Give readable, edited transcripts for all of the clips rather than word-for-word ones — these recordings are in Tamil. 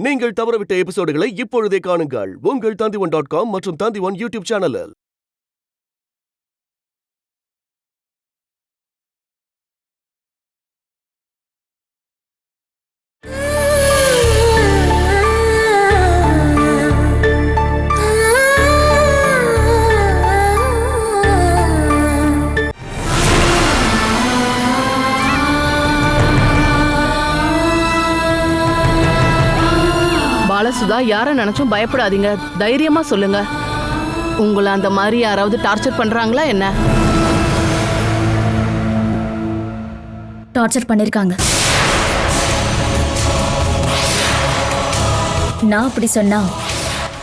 நீங்கள் தவறவிட்ட எபிசோடுகளை இப்பொழுதே காணுங்கள் உங்கள் Tandivan.com மற்றும் Tandivan யூடியூப் சேனலில். பாலசுதா, யாரை நினைச்சும் பயப்படாதீங்க. தைரியமா சொல்லுங்க. உங்களை அந்த மாதிரி யாராவது டார்ச்சர் பண்றாங்களா என்ன? டார்ச்சர் பண்ணிருக்காங்க. நான் அப்படி சொன்னா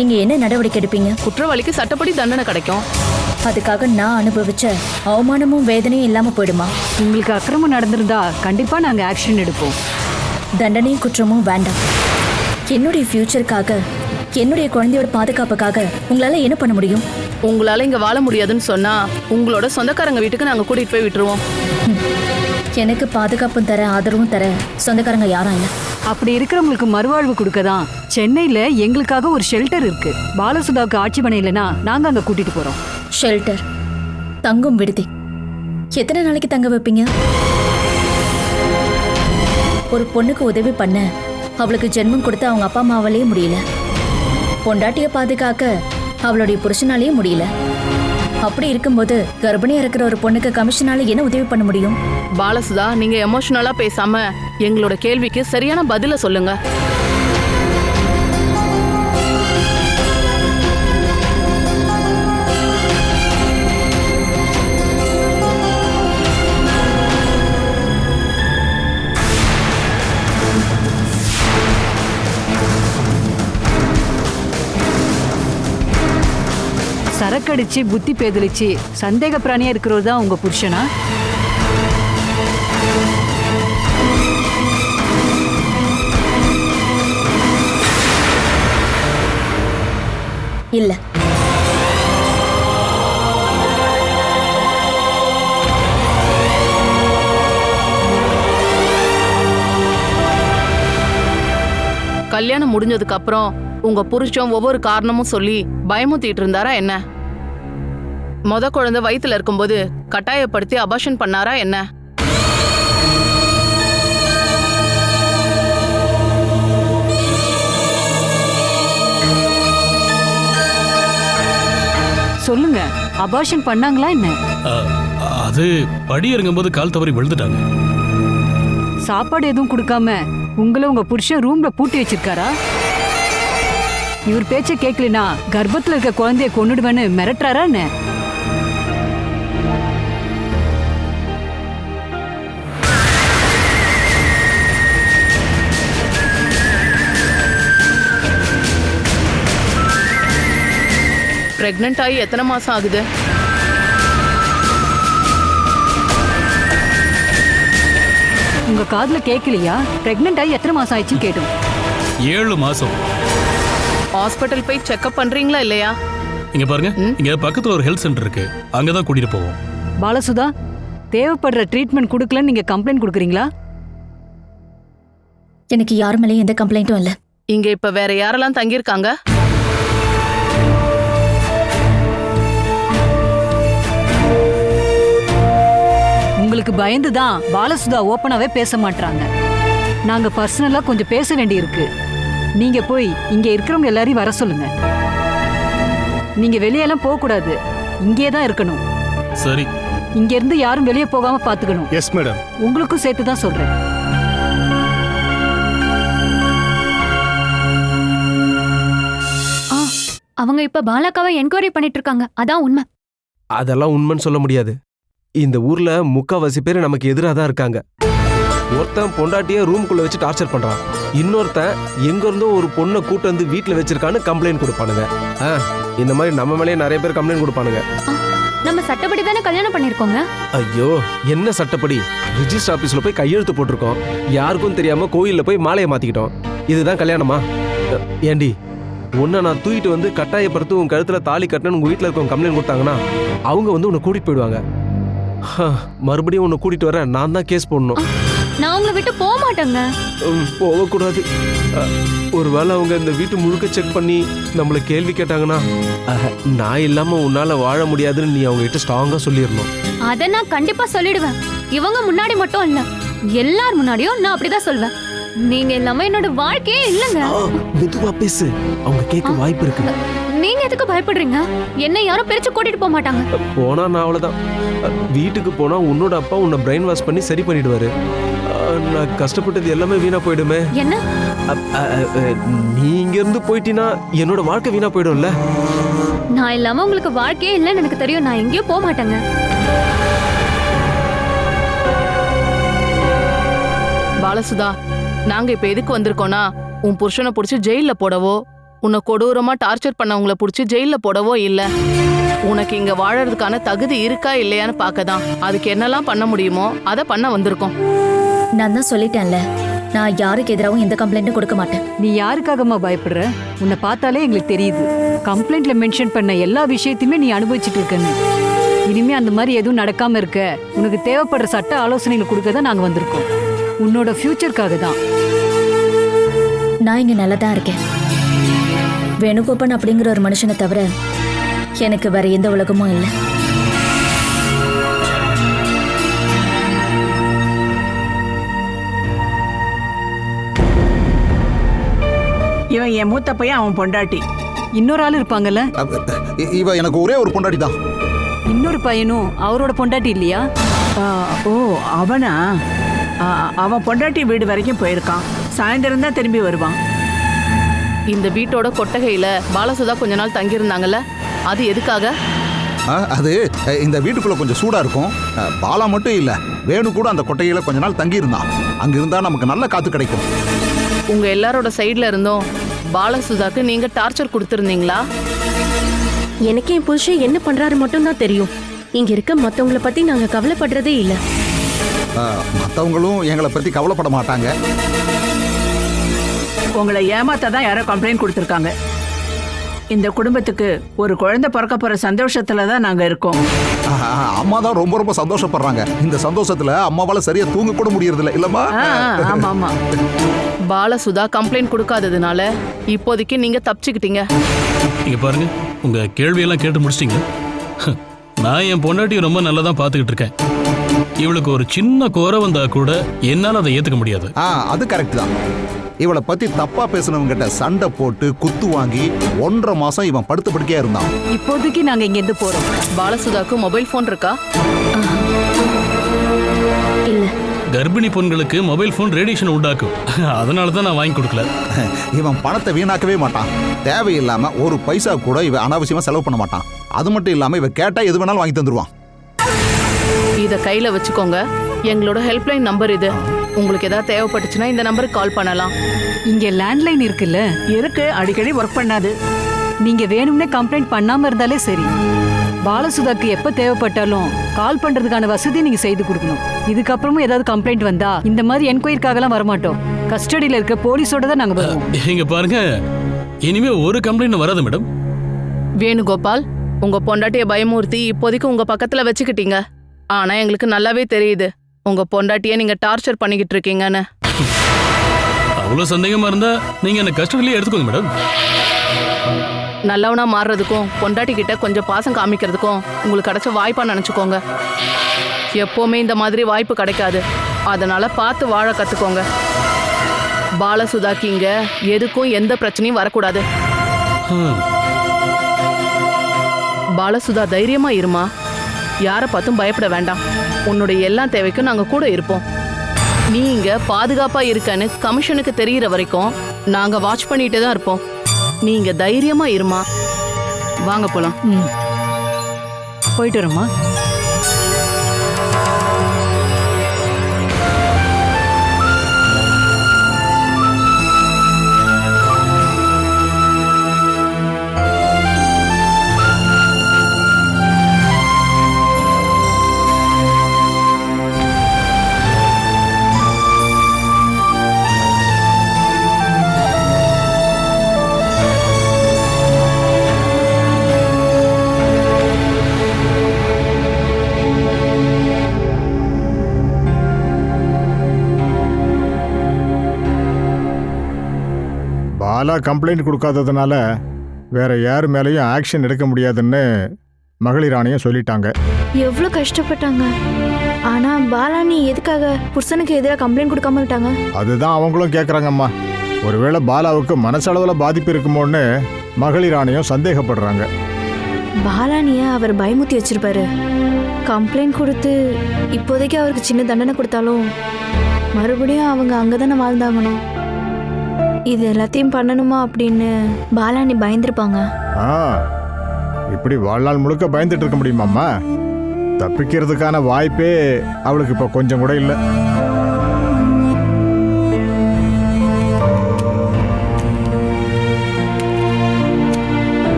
நீங்க என்ன நடவடிக்கை எடுப்பீங்க? குற்றவாளிக்கு சட்டப்படி தண்டனை கிடைக்கும். அதுக்காக நான் அனுபவிச்ச அவமானமும் வேதனையும் இல்லாம போயிடுமா? உங்களுக்கு அக்கிரமம் நடந்திருந்தா கண்டிப்பா நாங்க ஆக்ஷன் எடுப்போம். தண்டனையும் குற்றமும் வேண்டாம். என்னுடைய ஃபியூச்சருக்காக, என்னுடைய குழந்தையோட பாதுகாப்புக்காக உங்களால என்ன பண்ண முடியும்? உங்களால இங்க வாழ முடியாதுன்னு சொன்னா உங்களோட சொந்தக்காரங்க வீட்டுக்கு நாங்க கூட்டிட்டு போய் விட்டுருவோம். எனக்கு பாதுகாப்பும் தர, ஆதரவும் தர சொந்தக்காரங்க யாரும் இல்லை. அப்படி இருக்கிறவங்களுக்கு மறுவாழ்வு கொடுக்கதான் சென்னையில எங்களுக்காக ஒரு ஷெல்டர் இருக்கு. பாலசுதாவுக்கு ஆட்சி பண்ண இல்லைன்னா நாங்க அங்க கூட்டிட்டு போறோம். ஷெல்டர், தங்கும் விடுதி. எத்தனை நாளைக்கு தங்க வைப்பீங்க? ஒரு பொண்ணுக்கு உதவி பண்ண அவளுக்கு ஜென்மம் கொடுத்து அவங்க அப்பா அம்மாவாலேயே முடியல. பொண்டாட்டிய பாதுகாக்க அவளுடைய புருஷனாலேயே முடியல. அப்படி இருக்கும்போது கர்ப்பிணியா இருக்கிற ஒரு பொண்ணுக்கு கமிஷனால என்ன உதவி பண்ண முடியும்? பாலசுதா, நீங்க எமோஷனலா பேசாம எங்களோட கேள்விக்கு சரியான பதில சொல்லுங்க. சரக்கடிச்சு புத்தி பேதலிச்சு சந்தேக பிராணியா இருக்கிறது தான் உங்க புருஷனா? இல்ல. கல்யாணம் முடிஞ்சதுக்கு அப்புறம் உங்க புருஷன் ஒவ்வொரு காரணமும் சொல்லி பயமுத்திட்டு இருந்தாரா என்ன? குழந்தை வயித்துல இருக்கும்போது கட்டாயப்படுத்தி அபார்ஷன் பண்ணாரா என்ன? சொல்லுங்க, அபார்ஷன் பண்ணாங்களா என்ன? அது படி இறங்கும்போது கால் தவறி விழுந்துட்டாங்க. சாப்பாடு எதுவும் கொடுக்காம உங்களை உங்க புருஷன் ரூம்ல பூட்டி வச்சிருக்காரா? இவர் பேச்ச கேட்கலனா கர்ப்பத்துல இருக்க குழந்தைய கொன்னுடுவேன்னு மிரட்டுறாரா என்ன? பிரெக்னன்ட் ஆகி எத்தனை மாசம் ஆகுது? உங்க காதுல கேட்கலையா? பிரெக்னன்ட் ஆகி எத்தனை மாசம் ஆயிடுச்சுன்னு கேட்டோம். 7 மாசம். ஹாஸ்பிட்டல் போய் செக்அப் பண்றீங்களா இல்லையா? இங்க பாருங்க, இங்க பக்கத்துல ஒரு ஹெல்த் சென்டர் இருக்கு, அங்கதான் கூட்டிட்டு போவோம். பாலசுதா, தேவைப்படுற ட்ரீட்மெண்ட் கொடுக்கலன்னு நீங்க கம்ப்ளைண்ட் கொடுக்குறீங்களா? எனக்கு யார் மேலேயும் எந்த கம்ப்ளைண்ட்டும் இல்லை. இங்க இப்ப வேற யாரெல்லாம் தங்கியிருக்காங்க? உங்களுக்கு பயந்துதான் பாலசுதா ஓப்பனாவே பேச மாட்டாங்க. நாங்க பர்சனலா கொஞ்சம் பேச வேண்டியிருக்கு. நீங்க போய் இங்க இருக்கிறவங்க எல்லாரையும் வர சொல்லுங்க. நீங்க வெளியெல்லாம் போக கூடாது, இங்கே தான் இருக்கணும். சரி. இங்க இருந்து யாரும் வெளியே போகாம பாத்துக்கணும். Yes madam. உங்களுக்கும் சேர்த்து தான் சொல்றேன். அவங்க இப்ப பாலாக்காவை என்கொயரி பண்ணிட்டு இருக்காங்க. அதான் உண்மை. அதெல்லாம் உண்மைன்னு சொல்ல முடியாது. இந்த ஊர்ல முக்காவாசி பேர் நமக்கு எதிராக தான் இருக்காங்க. ஒருத்தன் பொண்டாட்டிய ரூம்குள்ள வச்சு டார்ச்சர் பண்றான், இன்னொருத்தன் எங்க இருந்தோ ஒரு பொண்ணை கூட்டு வந்து வீட்டுல வச்சிருக்கான்னு கம்ப்ளைண்ட் கொடுப்பானுங்க. இந்த மாதிரி நம்ம மேலேயே நிறைய பேர் கம்ப்ளைண்ட் கொடுப்பானுங்க. நம்ம சட்டப்படி தானே கல்யாணம் பண்ணிருக்கோங்க. ஐயோ, என்ன சட்டப்படி? ரிஜிஸ்டர் ஆபீஸ்ல போய் கையெழுத்து போட்டிருக்கோம், யாருக்கும் தெரியாம கோயில்ல போய் மாலையை மாத்திக்கிட்டோம். இதுதான் கல்யாணமா? ஏண்டி, உன்னை நான் தூக்கிட்டு வந்து கட்டாயப்படுத்தி உன் கழுத்துல தாலி கட்டணும்னு உங்க வீட்டுல இருக்கவங்க கம்ப்ளைண்ட் கொடுத்தாங்கன்னா அவங்க வந்து உன்னை கூட்டிட்டு போயிடுவாங்க. மறுபடியும் உன்னை கூட்டிட்டு வர நான் தான் கேஸ் போடணும். நான் உங்களை விட்டு போக மாட்டேங்க. போகக்கூடாது. ஒருவேளை அவங்க இந்த வீட்டு முழுக்க செக் பண்ணி நம்மளை கேள்வி கேட்டாங்கன்னா நான் இல்லாம உன்னால வாழ முடியாதுன்னு நீ அவங்க கிட்ட ஸ்ட்ராங்கா சொல்லிடணும். அத நான் கண்டிப்பா சொல்லிடுவேன். இவங்க முன்னாடி மட்டும் இல்ல, எல்லார் முன்னாடியும் நான் அப்படிதான் சொல்வேன். நீங்க இல்லாம என்னோட வாழ்க்கையே இல்லங்க. மெதுவா பேசு, அவங்க கேட்க வாய்ப்பு இருக்கு. நீங்க எதுக்கு பயப்படுறீங்க? என்ன யாரும் பிரிச்சு கூட்டிட்டு போக மாட்டாங்க. போனா நான் அவ்வளவுதான். வீட்டுக்கு போனா உன்னோட அப்பா உன்னை பிரெயின் வாஷ் பண்ணி சரி பண்ணிடுவாரு. நான் கஷ்டப்பட்டது எல்லாமே வீணா போயிடுமே. என்ன? நீ இங்க இருந்து போயிட்டீனா என்னோட வாழ்க்கை வீணா போயிடும்ல. நான் இல்லாம உங்களுக்கு வாழ்க்கையே இல்லைன்னு எனக்கு தெரியும். நான் எங்கேயும் போக மாட்டேங்க. பாலசுதா, நாங்க இப்ப எதுக்கு வந்திருக்கோம்னா உன் புருஷனை புடிச்சு ஜெயில போடவோ, உன்னை கொடூரமா டார்ச்சர் பண்ணவங்கள புடிச்சு ஜெயில போடவோ இல்ல. உனக்கு இங்க வாழறதுக்கான தகுதி இருக்கா இல்லையான்னு பார்க்கதான். அதுக்கு என்னெல்லாம் பண்ண முடியுமோ அதை பண்ண வந்திருக்கோம். நான் தான் சொல்லிட்டேன்ல, நான் யாருக்கு எதிராகவும் எந்த கம்ப்ளைண்ட்டும் கொடுக்க மாட்டேன். நீ யாருக்காகமா பயப்படுற? உன்னை பார்த்தாலே எங்களுக்கு தெரியுது. கம்ப்ளைண்ட்ல மென்ஷன் பண்ண எல்லா விஷயத்தையுமே நீ அனுபவிச்சுட்டு இருக்கன்னு. இனிமே அந்த மாதிரி எதுவும் நடக்காம இருக்க உனக்கு தேவைப்படுற சட்ட ஆலோசனைகள் கொடுக்க தான் நாங்க வந்திருக்கோம். உன்னோட ஃபியூச்சருக்காக தான். நான் இங்க நல்லா தான் இருக்கேன். வேணுகோபன் அப்படிங்கிற ஒரு மனுஷனை தவிர எனக்கு வேற எந்த உலகமும் இல்லை. இவன் என் மூத்த பையன், அவன் பொண்டாட்டி. இன்னொரு ஆள் இருப்பாங்கல்ல? இவ எனக்கு ஒரே ஒரு பொண்டாட்டி தான். இன்னொரு பையனும் அவரோட பொண்டாட்டி இல்லையா? ஓ, அவனா? அவன் பொண்டாட்டி வீடு வரைக்கும் போயிருக்கான். சாயந்தரம் தான் திரும்பி வருவான். இந்த வீட்டோட கொட்டகையில பாலசுதா கொஞ்ச நாள் தங்கியிருந்தாங்கல்ல, அது எதுக்காக? அது இந்த வீட்டுக்குள்ள கொஞ்சம் சூடா இருக்கும். பாலா மட்டும் இல்ல, வேணு கூட அந்த கொட்டையில கொஞ்ச நாள் தங்கி இருந்தான். அங்க இருந்தா நமக்கு நல்ல காத்து கிடைக்கும். உங்க எல்லாரோட சைடுல இருந்தும் பாலசுதாக்கு நீங்க டார்ச்சர் கொடுத்திருந்தீங்களா? எனக்கு என் புருஷன் என்ன பண்றாரு மட்டும் தான் தெரியும். இங்க இருக்க மத்தவங்கள பத்தி நாங்க கவலைப்படுறதே இல்ல. மத்தவங்களும் எங்களை பத்தி கவலைப்பட மாட்டாங்க. உங்களை ஏமாத்தான் யாரோ கம்ப்ளைண்ட் கொடுத்துருக்காங்க. இந்த குடும்பத்துக்கு ஒரு குழந்தை பிறக்க போற சந்தோஷத்துல தான் நாங்க இருக்கோம். அம்மா தான் ரொம்ப ரொம்ப சந்தோஷப்படுறாங்க. இந்த சந்தோஷத்துல அம்மாவால சரியா தூங்க கூட முடியறது இல்ல. இல்லம்மா? ஆமா ஆமா. பாலசுதா கம்ப்ளைண்ட் கொடுக்காததுனால இப்போதைக்கு நீங்க தப்பிச்சுக்கிட்டீங்க. இங்க பாருங்க, உங்க கேள்வியெல்லாம் கேட்டு முடிச்சிட்டீங்க. நான் என் பொண்டாட்டியை ரொம்ப நல்லா தான் பார்த்துக்கிட்டு இருக்கேன். இவளுக்கு ஒரு சின்ன குறை வந்தா கூட என்னால அதை ஏத்துக்க முடியாது. அது கரெக்ட் தான். இவளை பத்தி தப்பா பேசினவங்க கிட்ட சண்டை போட்டு குத்து வாங்கி 1.5 மாசம் இவன் படுத்து படுக்கையா இருந்தான். இப்போதைக்கு நாங்க இங்க இருந்து போறோம். பாலசுதாக்கு மொபைல் போன் இருக்கா? இல்ல. கர்ப்பிணி பெண்களுக்கு மொபைல் போன் ரேடியேஷன் உண்டாக்கும். அதனால தான் நான் வாங்கி கொடுக்கல. இவன் பணத்தை வீணாக்கவே மாட்டான். தேவையில்லாம ஒரு பைசா கூட இவன் அனாவசியமா செலவு பண்ண மாட்டான். அது மட்டும் இல்லாம இவன் கேட்டா எது வேணாலும் வாங்கி தந்துருவான். இத கையில வச்சுக்கோங்க. எங்களோட ஹெல்ப்லைன் நம்பர் இது. உங்களுக்கு ஏதாவது தேவைப்பட்டுச்சுன்னா இந்த நம்பருக்கு கால் பண்ணலாம். இங்க லேண்ட்லைன் இருக்குல்ல? இருக்கு, அடிக்கடி ஒர்க் பண்ணாது. நீங்க வேணும்னே கம்ப்ளைண்ட் பண்ணாம இருந்தாலே சரி. பாலசுதாக்கு எப்ப தேவைப்பட்டாலும் கால் பண்றதுக்கான வசதி நீங்க செய்து கொடுக்கணும். இதுக்கப்புறமும் ஏதாவது கம்ப்ளைண்ட் வந்தா இந்த மாதிரி என்கொயரிக்காகலாம் வரமாட்டோம். கஸ்டடியில இருக்க போலீஸோட தான் நாங்க வருவோம். இங்க பாருங்க, இனிமே ஒரு கம்ப்ளைண்ட் வராது மேடம். வேணுகோபால், உங்க பொண்டாட்டிய பயமூர்த்தி இப்போதைக்கு உங்க பக்கத்துல வச்சுக்கிட்டீங்க. ஆனா எங்களுக்கு நல்லாவே தெரியுது உங்க பொண்டாட்டிய நீங்க டார்ச்சர் பண்ணிக்கிட்டு இருக்கீங்கன்னு. அவ்வளவு சந்தேகமா இருந்தா நீங்க என்ன கஸ்டடியிலே எடுத்துக்கோங்க மேடம். நல்லவனா மாறுறதுக்கும் பொண்டாட்டி கிட்ட கொஞ்சம் பாசம் காமிக்கிறதுக்கும் உங்களுக்கு கிடைச்ச வாய்ப்பா நினைச்சுக்கோங்க. எப்பவுமே இந்த மாதிரி வாய்ப்பு கிடைக்காது. அதனால பார்த்து வாழ கத்துக்கோங்க. பாலசுதாக்கு இங்க எதுக்கும் எந்த பிரச்சனையும் வரக்கூடாது. பாலசுதா, தைரியமா இருமா. யாரை பார்த்தும் பயப்பட வேண்டாம். உன்னுடைய எல்லா தேவைக்கும் நாங்க கூட இருப்போம். நீ இங்க பாதுகாப்பா இருக்கன்னு கமிஷனுக்கு தெரியற வரைக்கும் நாங்க வாட்ச் பண்ணிட்டே தான் இருப்போம். நீங்க தைரியமா இருமா. வாங்க போலாம். போயிட்டு வரோமா? கம்ப்ளைண்ட் கொடுக்காததுனால வேற யார் மேலேயும் ஆக்ஷன் எடுக்க முடியாதுன்னு மகளிர் ஆணையம் சொல்லிட்டாங்க. எவ்வளோ கஷ்டப்பட்டாங்க. ஆனா பாலானி எதுக்காக புருஷனுக்கு எதிராக கம்ப்ளைண்ட் கொடுக்காம விட்டாங்க? அதுதான் அவங்களும் கேட்குறாங்கம்மா. ஒருவேளை பாலாவுக்கு மனசளவில் பாதிப்பு இருக்குமோன்னு மகளிர் ஆணையம் சந்தேகப்படுறாங்க. பாலானிய அவர் பயமுத்தி வச்சிருப்பாரு. கம்ப்ளைண்ட் கொடுத்து இப்போதைக்கு அவருக்கு சின்ன தண்டனை கொடுத்தாலும் மறுபடியும் அவங்க அங்கதானே வாழ்ந்தாகணும். இது எல்லாத்தையும் பண்ணணுமா அப்படின்னு பாலானி பயந்துருப்பாங்க. இப்படி வாழ்நாள் முழுக்க பயந்துட்டு இருக்க முடியுமாம்மா? தப்பிக்கிறதுக்கான வாய்ப்பே அவளுக்கு இப்போ கொஞ்சம் கூட இல்லை.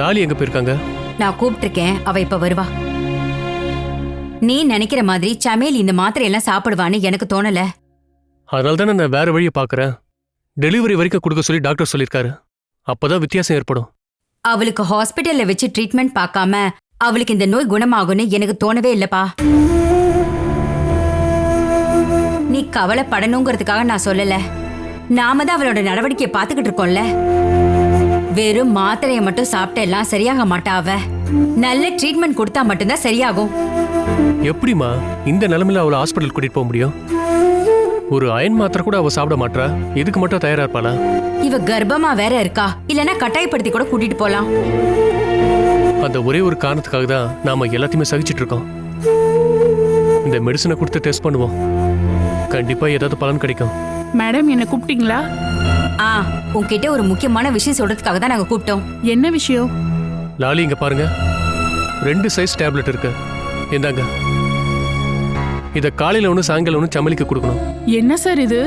லாலி எங்க போயிருக்காங்க? நான் கூப்பிட்டிருக்கேன், அவ இப்ப வருவா. நீ நினைக்கிற மாதிரி சமையல் இந்த மாத்திரை எல்லாம் சாப்பிடுவான்னு எனக்கு தோணல. அதனால தானே நான் வேற வழியை பாக்குறேன். டெலிவரி வரைக்கும் கொடுக்க சொல்லி டாக்டர் சொல்லியிருக்காரு. அப்பதான் வித்தியாசம் ஏற்படும். அவளுக்கு ஹாஸ்பிட்டல்ல வச்சு ட்ரீட்மெண்ட் பார்க்காம அவளுக்கு இந்த நோய் குணமாகும்னு எனக்கு தோணவே இல்லப்பா. நீ கவலைப்படணுங்கிறதுக்காக நான் சொல்லல. நாம தான் அவளோட நடவடிக்கையை பார்த்துக்கிட்டு இருக்கோம்ல. வெறும் மாத்திரையை மட்டும் சாப்பிட்ட எல்லாம் சரியாக மாட்டா. அவ நல்ல ட்ரீட்மெண்ட் கொடுத்தா மட்டும்தான் சரியாகும். எப்படிமா இந்த நிலைமையில அவளை ஹாஸ்பிட்டல் கூட்டிட்டு போக முடியும்? ஒரு அயன் மாத்திரை கூட அவ சாப்பிட மாட்டா. இதுக்கு மட்டும் தயாரா இருப்பாளா? இவ கர்ப்பமா வேற இருக்கா, இல்லனா கட்டாயப்படுத்தி கூட கூட்டிட்டு போலாம். அந்த ஒரே ஒரு காரணத்துக்காக தான் நாம எல்லாத்தையுமே சகிச்சிட்டு இருக்கோம். இந்த மெடிசனை கொடுத்து டெஸ்ட் பண்ணுவோம். கண்டிப்பா ஏதாவது பலன் கிடைக்கும். மேடம், என்ன கூப்பிட்டீங்களா? உன்கிட்ட ஒரு முக்கியமான விஷயம் சொல்றதுக்காக தான் நாங்க கூப்பிட்டோம். என்ன விஷயம்? லாலி இங்க பாருங்க, 2 சைஸ் டேப்லெட் இருக்கு. இந்தாங்க. இத காலையில ஒன்று சாயங்காலம் ஒன்று சமையலுக்கு கொடுக்கணும். என்ன சார் இது?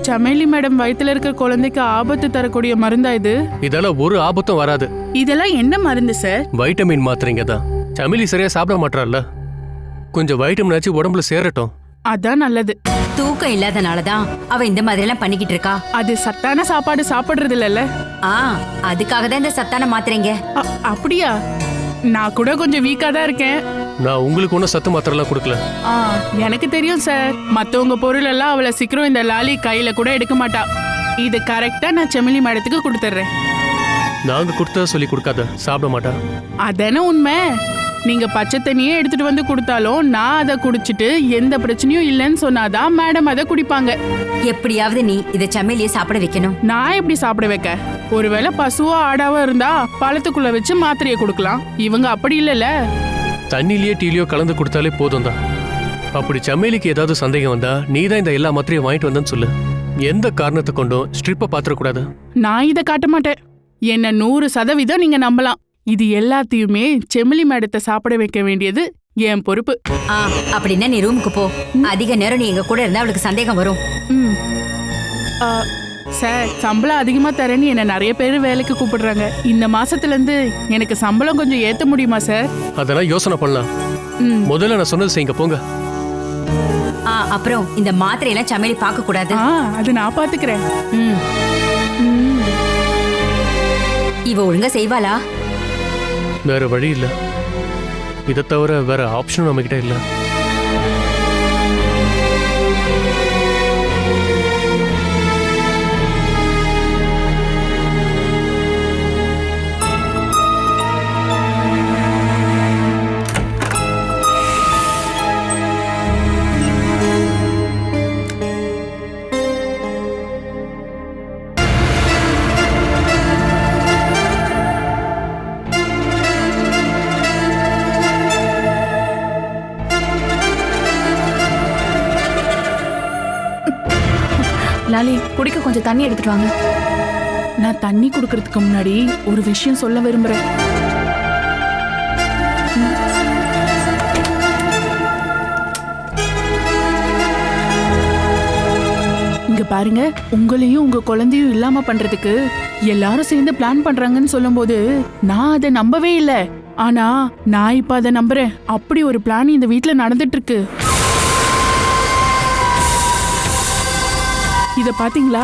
சமையலி மேடம் வயித்துல இருக்க குழந்தைக்கு ஆபத்து தரக்கூடிய மருந்தா இது? இதெல்லாம் ஒரு ஆபத்தும் வராது. இதெல்லாம் என்ன மருந்து சார்? வைட்டமின் மாத்திரைங்க தான். சமையலி சரியா சாப்பிட மாட்டாள்ல, கொஞ்சம் வைட்டமின் ஆச்சு உடம்புல சேரட்டும். அதான் நல்லது. தூக்கம் இல்லாதனாலதான் அவ இந்த மாதிரி எல்லாம் பண்ணிக்கிட்டு இருக்கா. அது சத்தான சாப்பாடு சாப்பிடுறது இல்லல்ல. அதுக்காக தான் இந்த சத்தான மாத்திரைங்க. அப்படியா? நான் கூட கொஞ்சம் வீக்கா தான் இருக்கேன். நான் உங்களுக்கு ஒன்றும் சத்து மாத்திரை எல்லாம் கொடுக்கல. எனக்கு தெரியும் சார். மத்தவங்க பொருள் எல்லாம் அவளை சீக்கிரம் இந்த லாலி கையில கூட எடுக்க மாட்டா. இது கரெக்டா நான் செமிலி மேடத்துக்கு கொடுத்துட்றேன். நாங்க கொடுத்தா சொல்லி கொடுக்காத, சாப்பிட மாட்டா. அதானே உண்மை. நீங்க பச்சை தண்ணியே எடுத்துட்டு வந்து கொடுத்தாலும் நான் அதை குடிச்சிட்டு எந்த பிரச்சனையும் இல்லைன்னு சொன்னாதான் மேடம் அதை குடிப்பாங்க. எப்படியாவது நீ இதை சமையலியே சாப்பிட வைக்கணும். நான் எப்படி சாப்பிட வைக்க? ஒருவேளை பசுவோ ஆடாவோ இருந்தா பழத்துக்குள்ள வச்சு மாத்திரையை கொடுக்கலாம். இவங்க அப்படி இல்லைல்ல. தண்ணிலேயே டீலியோ கலந்து கொடுத்தாலே போதும் தான். அப்படி சமையலுக்கு ஏதாவது சந்தேகம் வந்தா நீ தான் இந்த எல்லா மாத்திரையும் வாங்கிட்டு வந்தேன்னு சொல்லு. எந்த காரணத்தை கொண்டும் ஸ்ட்ரிப்பை பாத்திரக்கூடாது. நான் இதை காட்ட மாட்டேன். என்ன 100% நீங்க நம்பலாம். இது எல்லாத்தையுமே செமிலி மேடத்தை சாப்பிட வைக்க வேண்டியது என் பொறுப்பு. அப்படின்னா நீ ரூமுக்கு போ. அதிக நேரம் நீ எங்க கூட இருந்தா அவளுக்கு சந்தேகம் வரும். சார், சம்பளம் அதிகமா தரேன்னு என்ன நிறைய பேர் வேலைக்கு கூப்பிடுறாங்க. இந்த மாசத்துல இருந்து எனக்கு சம்பளம் கொஞ்சம் ஏத்த முடியுமா சார்? அதெல்லாம் யோசனை பண்ணலாம். முதல்ல நான் சொன்னது செய்யுங்க, போங்க. அப்புறம் இந்த மாத்திரையெல்லாம் சமையலி பார்க்க கூடாது. அது நான் பாத்துக்கிறேன். இவ ஒழுங்கா செய்வாளா? வேற வழி இல்ல. இதை தவிர வேற ஆப்ஷனும் நம்ம கிட்ட இல்ல. லாலி, குடிக்க கொஞ்சம் தண்ணி எடுத்துட்டு வாங்க. நான் தண்ணி குடுக்கறதுக்கு முன்னாடி ஒரு விஷயம் சொல்ல விரும்புறேன். இங்க பாருங்க, உங்களையும் உங்க குழந்தையும் இல்லாம பண்றதுக்கு எல்லாரும் சேர்ந்து பிளான் பண்றாங்கன்னு சொல்லும்போது நான் அதை நம்பவே இல்லை. ஆனா நான் இப்ப அதை நம்புறேன். அப்படி ஒரு பிளான் இந்த வீட்டுல நடந்துட்டு இருக்கு. இத பாத்தீங்களா?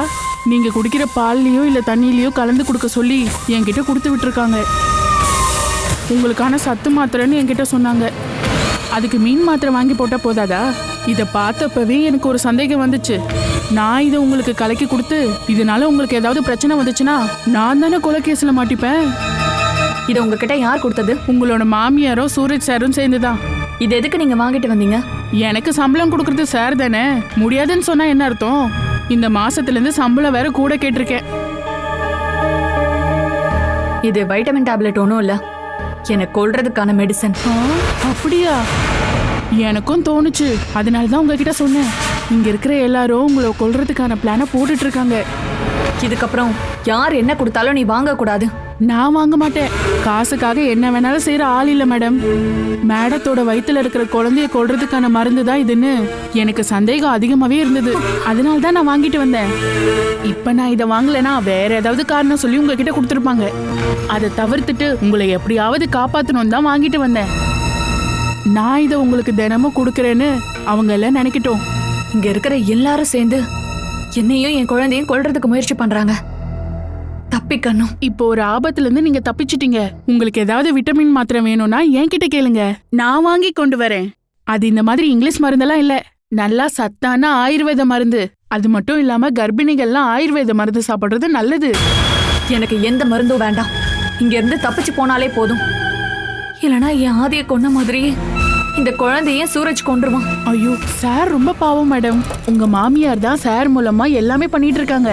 நீங்க குடிக்கிற பால்லயோ இல்ல தண்ணியிலயோ கலந்து கொடுக்க சொல்லி என்கிட்ட கொடுத்து விட்டுருக்காங்க. உங்களுக்கான சத்து மாத்திரைன்னு என்கிட்ட சொன்னாங்க. அதுக்கு மீன் மாத்திரை வாங்கி போட்டா போதாதா? இத பார்த்தப்பவே எனக்கு ஒரு சந்தேகம் வந்துச்சு. நான் இதை உங்களுக்கு கலக்கி கொடுத்து இதனால உங்களுக்கு ஏதாவது பிரச்சனை வந்துச்சுன்னா நான் தானே கொலை கேஸ்ல மாட்டிப்பேன். இதை உங்ககிட்ட யார் கொடுத்தது? உங்களோட மாமியாரும் சூரஜ் சாரும் சேர்ந்துதான். இது எதுக்கு நீங்க வாங்கிட்டு வந்தீங்க? எனக்கு சம்பளம் கொடுக்கறது சார் தானே, முடியாதுன்னு சொன்னா என்ன அர்த்தம்? இந்த மாசத்துல இருந்து சம்பளம் வேற கூட கேட்டிருக்கேன். இது வைட்டமின் டேப்லெட் ஒன்றும் இல்ல, எனக்கு கொல்றதுக்கான மெடிசன். அப்படியா? எனக்கும் தோணுச்சு, அதனாலதான் உங்ககிட்ட சொன்னேன். இங்க இருக்கிற எல்லாரும் உங்களை கொல்றதுக்கான பிளான போட்டுட்டு இருக்காங்க. இதுக்கப்புறம் யார் என்ன கொடுத்தாலும் நீ வாங்க கூடாது. நான் வாங்க மாட்டேன். காசுக்காக என்ன வேணாலும் செய்யற ஆள் இல்ல மேடம். மேடத்தோட வயித்துல இருக்கிற குழந்தைய கொல்றதுக்கான மருந்து தான் இதுன்னு எனக்கு சந்தேகம் அதிகமாவே இருந்தது. அதனால தான் நான் வாங்கிட்டு வந்தேன். இப்ப நான் இதை வாங்கலைன்னா வேற ஏதாவது காரணம் சொல்லி உங்ககிட்ட கொடுத்துருப்பாங்க. அதை தவிர்த்துட்டு உங்களை எப்படியாவது காப்பாத்தணும் தான் வாங்கிட்டு வந்தேன். நான் இதை உங்களுக்கு தினமும் கொடுக்கறேன்னு அவங்க எல்லாம் நினைக்கட்டும். இங்க இருக்கிற எல்லாரும் சேர்ந்து என்னையும் என் குழந்தையும் கொல்றதுக்கு முயற்சி பண்றாங்க. தப்பிக்கணும். இப்போ ஒரு ஆபத்துல இருந்து நீங்க தப்பிச்சிட்டீங்க. உங்களுக்கு ஏதாவது விட்டமின் மாத்திரை வேணும்னா என்கிட்ட கேளுங்க, நான் வாங்கி கொண்டு வரேன். அது இந்த மாதிரி இங்கிலீஷ் மருந்தெல்லாம் இல்ல, நல்லா சத்தான ஆயுர்வேத மருந்து. அது மட்டும் இல்லாம கர்ப்பிணிகள்லாம் ஆயுர்வேத மருந்து சாப்பிடுறது நல்லது. எனக்கு எந்த மருந்தும் வேண்டாம். இங்க இருந்து தப்பிச்சு போனாலே போதும். இல்லனா என் ஆதியை கொன்ன மாதிரியே இந்த குழந்தைய சூரஜ் கொன்றுவான். ஐயோ சார் ரொம்ப பாவம் மேடம். உங்க மாமியார் தான் சார் மூலமா எல்லாமே பண்ணிட்டு இருக்காங்க.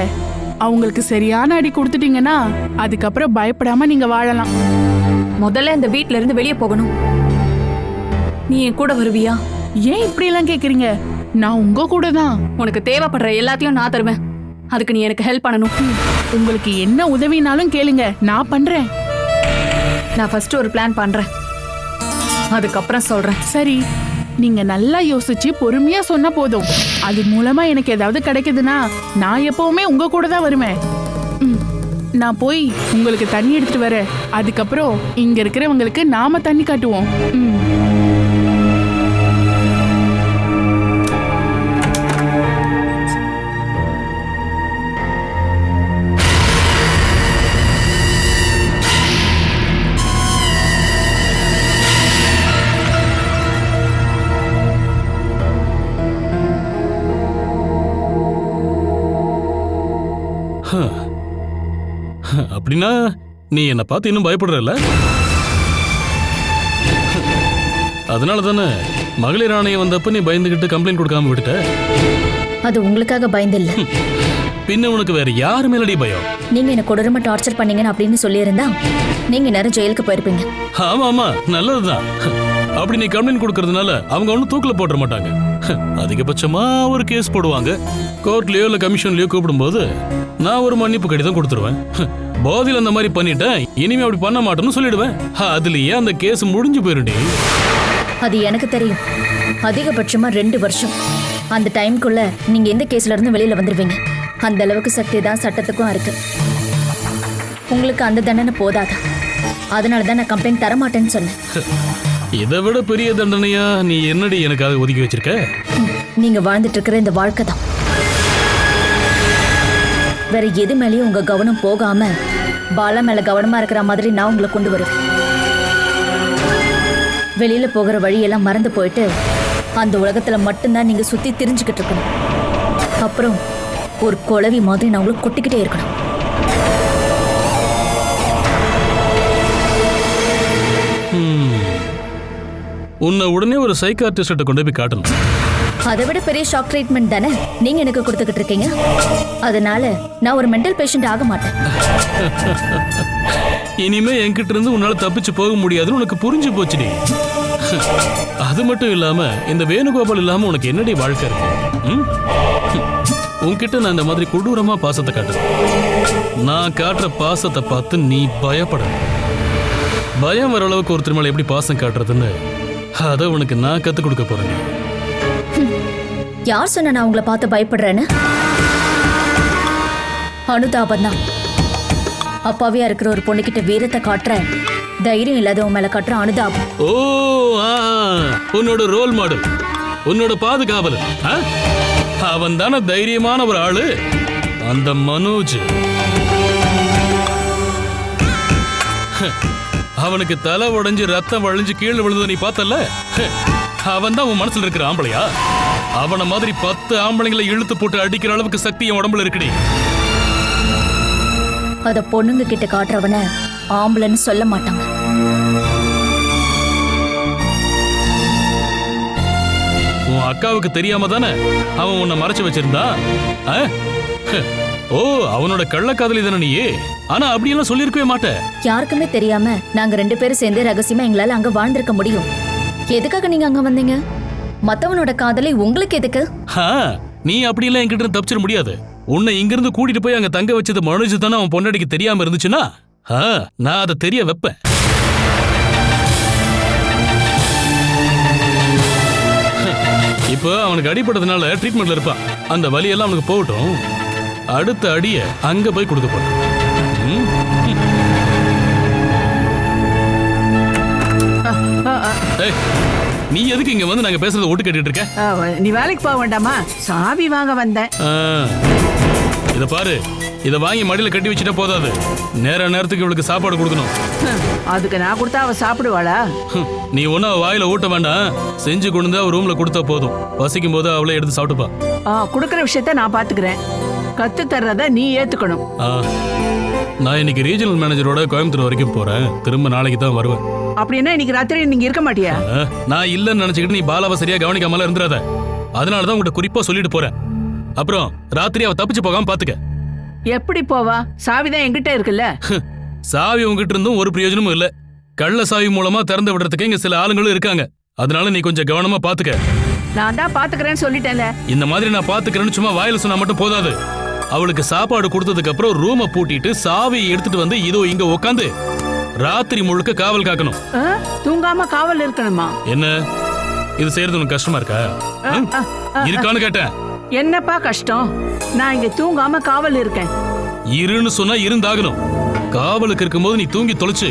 அவங்களுக்கு சரியான அடி கொடுத்துட்டீங்கன்னா அதுக்கப்புறம் பயப்படாம நீங்க வாழலாம். முதல்ல இந்த வீட்ல இருந்து வெளியே போகணும். நீ என் கூட வருவியா? ஏன் இப்படி எல்லாம் கேக்குறீங்க? நான் உங்க கூட தான். உனக்கு தேவைப்படுற எல்லாத்தையும் நான் தருவேன். அதுக்கு நீ எனக்கு ஹெல்ப் பண்ணணும். உங்களுக்கு என்ன உதவினாலும் கேளுங்க, நான் பண்றேன். நான் ஃபர்ஸ்ட் ஒரு பிளான் பண்றேன், அதுக்கப்புறம் சொல்றேன். சரி, நீங்க நல்லா யோசிச்சு பொறுமையா சொன்னா போதும். அது மூலமா எனக்கு ஏதாவது கிடைக்குதுன்னா நான் எப்பவுமே உங்க கூட தான் வருவேன். நான் போய் உங்களுக்கு தண்ணி எடுத்துட்டு வரேன். அதுக்கப்புறம் இங்க இருக்கிறவங்களுக்கு நாம தண்ணி காட்டுவோம். அப்படின்னா நீ என்னை பார்த்து இன்னும் பயப்படுறல? அதனால தானே மகளிர் ஆணையம் வந்தப்ப நீ பயந்துகிட்டு கம்ப்ளைண்ட் கொடுக்காம விட்டுட்ட. அது உங்களுக்காக பயந்து இல்ல. பின்ன உனக்கு வேற யாரு மேலடி பயம்? நீங்க என்ன கொடூரமா டார்ச்சர் பண்ணீங்கன்னு அப்படின்னு சொல்லியிருந்தா நீங்க நேரம் ஜெயிலுக்கு போயிருப்பீங்க. ஆமா ஆமா, நல்லதுதான். அப்படி நீ கம்ப்ளைண்ட் கொடுக்கறதுனால அவங்க ஒன்னும் தூக்கில போட மாட்டாங்க. அதிகபட்சமா ஒரு கேஸ் போடுவாங்க. கோர்ட்லயோ இல்ல கமிஷன்லயோ கூப்பிடும்போது நான் ஒரு மன்னிப்பு கடிதம் கொடுத்துருவேன். போதில் அந்த மாதிரி பண்ணிட்டேன், இனிமே அப்படி பண்ண மாட்டேன்னு சொல்லிடுவேன். அதுலயே அந்த கேஸ் முடிஞ்சு போயிருண்டே. அது எனக்கு தெரியும். அதிகபட்சமா 2 வருஷம். அந்த டைம்குள்ள நீங்க எந்த கேஸ்ல இருந்து வெளியில வந்துருவீங்க. அந்த அளவுக்கு சக்தி தான் சட்டத்துக்கும் இருக்கு. உங்களுக்கு அந்த தண்டனை போதாதா? அதனாலதான் நான் கம்ப்ளைண்ட் தர மாட்டேன்னு சொன்னேன். இதை விட பெரிய தண்டனையா நீ என்னடி எனக்காக ஒதுக்கி வச்சிருக்க? நீங்க வாழ்ந்துட்டு இருக்கிற இந்த வாழ்க்கை தான். வேற எது மேலேயும் உங்க கவனம் போகாம பாலா மேல கவனமா இருக்கிற மாதிரி நான் உங்களை கொண்டு வருவேன். வெளியில போகிற வழியெல்லாம் மறந்து போயிட்டு அந்த உலகத்துல மட்டும்தான் நீங்க சுத்தி திரிஞ்சுக்கிட்டு இருக்கணும். அப்புறம் ஒரு குளவி மாதிரி நான் உங்களை கொட்டிக்கிட்டே இருக்கணும். உன்னை உடனே ஒரு சைக்கார்டிஸ்ட கொண்டு போய் காட்டணும். அதை விட பெரிய ஷாக் ட்ரீட்மெண்ட் தானே நீங்க எனக்கு கொடுத்துக்கிட்டு இருக்கீங்க. அதனால நான் ஒரு மென்டல் பேஷண்ட் ஆக மாட்டேன். இனிமே என்கிட்ட இருந்து உன்னால தப்பிச்சு போக முடியாதுன்னு உனக்கு புரிஞ்சு போச்சுடி. அது மட்டும் இல்லாம இந்த வேணுகோபால் இல்லாம உனக்கு என்னடி வாழ்க்கை இருக்கு? உன்கிட்ட நான் இந்த மாதிரி கொடூரமா பாசத்தை காட்டுறேன். நான் காட்டுற பாசத்தை பார்த்து நீ பயப்பட. பயம் வர அளவுக்கு ஒருத்தர் மேல எப்படி பாசம் காட்டுறதுன்னு அதை உனக்கு நான் கத்து கொடுக்க போறேன். யார் சொன்ன நான் உங்களை பார்த்து பயப்படுறேன்னு? அனுதாபம் தான். அப்பாவியா இருக்கிற ஒரு பொண்ணுகிட்ட வீரத்தை காட்டுறேன், தைரியம் இல்லாதவன் மேல காட்டுற அனுதாபம். ஓ, உன்னோட ரோல் மாடல், உன்னோட பாதுகாவலர் அவன் தானே தைரியமான ஒரு ஆளு, அந்த மனோஜ். அவனுக்கு தலை உடைஞ்சு ரத்தம் வழிஞ்சு கீழே விழுந்ததை நீ பார்த்தல, அவன் தான் உன் மனசுல இருக்கிற ஆம்பளையா? அவன மாதிரி 10 ஆம்பளைங்களை இழுத்து போட்டு அடிக்கிற அளவுக்கு சக்தி என் உடம்புல இருக்குடி. அத பொண்ணுங்க கிட்ட காட்டுறவன ஆம்பளைன்னு சொல்ல மாட்டாங்க. உன் அக்காவுக்கு தெரியாம தானே அவன் உன்னை மறைச்சு வச்சிருந்தா? ஓ, அவனோட கள்ளக்காதலி தானே நீயே? ஆனா அப்படியெல்லாம் சொல்லிருக்கவே மாட்டேன். யாருக்குமே தெரியாம நாங்க 2 பேரும் சேர்ந்து ரகசியமா எங்களால அங்க வாழ்ந்திருக்க முடியும். எதுக்காக நீங்க அங்க வந்தீங்க? மத்தவனோட காதலை உங்களுக்கு எதுக்கு? நீ அப்படியெல்லாம் என்கிட்ட தப்பிச்சிட முடியாது. உன்னை இங்கிருந்து கூட்டிட்டு போய் அங்க தங்க வச்சது மனோஜ் தானே அவன் பொண்டாட்டிக்கு தெரியாம இருந்துச்சுன்னா நான் அதை தெரிய வைப்பேன். இப்போ அவனுக்கு அடிபட்டதுனால ட்ரீட்மெண்ட்ல இருப்பான். அந்த வலியெல்லாம் அவனுக்கு போகட்டும். அடுத்த அடிய அங்க போய் கொடுக்க போறேன். நீ எதுக்கு இங்க வந்து நாங்க பேசுறத ஓட்டு கேட்டுட்டு இருக்க? நீ வேலைக்கு போக வேண்டாமா? சாவி வாங்க வந்தேன். இத பாரு, இத வாங்கி மடியில கட்டி வச்சுட்டா போதாது. நேரத்துக்கு இவளுக்கு சாப்பாடு கொடுக்கணும். அதுக்கு நான் கொடுத்தா அவ சாப்பிடுவாளா? நீ ஒன்னும் அவ வாயில ஊட்ட வேண்டாம். செஞ்சு கொண்டு அவ ரூம்ல கொடுத்தா போதும். பசிக்கும் போது அவளே எடுத்து சாப்பிட்டுப்பா. குடுக்கற விஷயத்த நான் பாத்துக்கிறேன். கத்து தர்றத நீ ஏத்துக்கணும். நான் இன்னைக்கு ரீஜனல் மேனேஜரோட கோயம்புத்தூர் வரைக்கும் போறேன். திரும்ப நாளைக்கு தான் வருவேன். அப்படின்னா இன்னைக்கு ராத்திரி நீங்க இருக்க மாட்டியா? நான் இல்லன்னு நினைச்சுக்கிட்டு நீ பாலாவை சரியா கவனிக்காமல இருந்துடாத. அதனாலதான் உங்கள்கிட்ட குறிப்பா சொல்லிட்டு போறேன். அப்புறம் ராத்திரி அவ தப்பிச்சு போகாம பாத்துக்க. எப்படி போவா? சாவிதான் என்கிட்ட இருக்குல்ல. சாவி உங்ககிட்ட இருந்தும் ஒரு பிரயோஜனமும் இல்ல. கள்ள சாவி மூலமா திறந்து விடுறதுக்கு இங்க சில ஆளுங்களும் இருக்காங்க. அதனால நீ கொஞ்சம் கவனமா பாத்துக்க. நான் தான் பாத்துக்கிறேன்னு சொல்லிட்டேன்ல. இந்த மாதிரி நான் பாத்துக்கிறேன்னு சும்மா வாயில சொன்னா மட்டும் போதாது. அவளுக்கு சாப்பாடு கொடுத்ததுக்கு அப்புறம் ரூமை பூட்டிட்டு சாவியை எடுத்துட்டு வந்து இதோ இங்க உட்காந்து ராத்திரி முழுக்க காவல் காக்கணும். தூங்காம காவல் இருக்கணுமா? என்ன இது செய்யறது உனக்கு கஷ்டமா இருக்கா? இருக்கான்னு கேட்டேன். என்னப்பா கஷ்டம்? நான் இங்க தூங்காம காவல் இருக்கேன். இருன்னு சொன்னா இருந்தாகணும். காவலுக்கு இருக்கும்போது நீ தூங்கி தொலைச்சு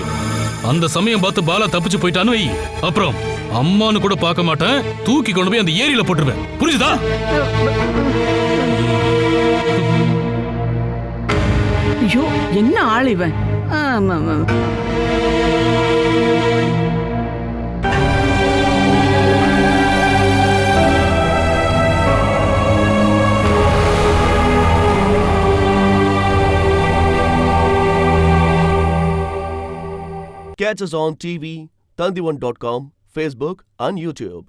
அந்த சமயம் பார்த்து பாலா தப்பிச்சு போயிட்டான்னு வை. அப்புறம் அம்மானு கூட பார்க்க மாட்டேன். தூக்கி கொண்டு போய் அந்த ஏரியில போட்டுருவேன். புரிஞ்சுதா? ஐயோ, என்ன ஆள் இவன்? Catch us on TV, Tandivan.com, Facebook and YouTube.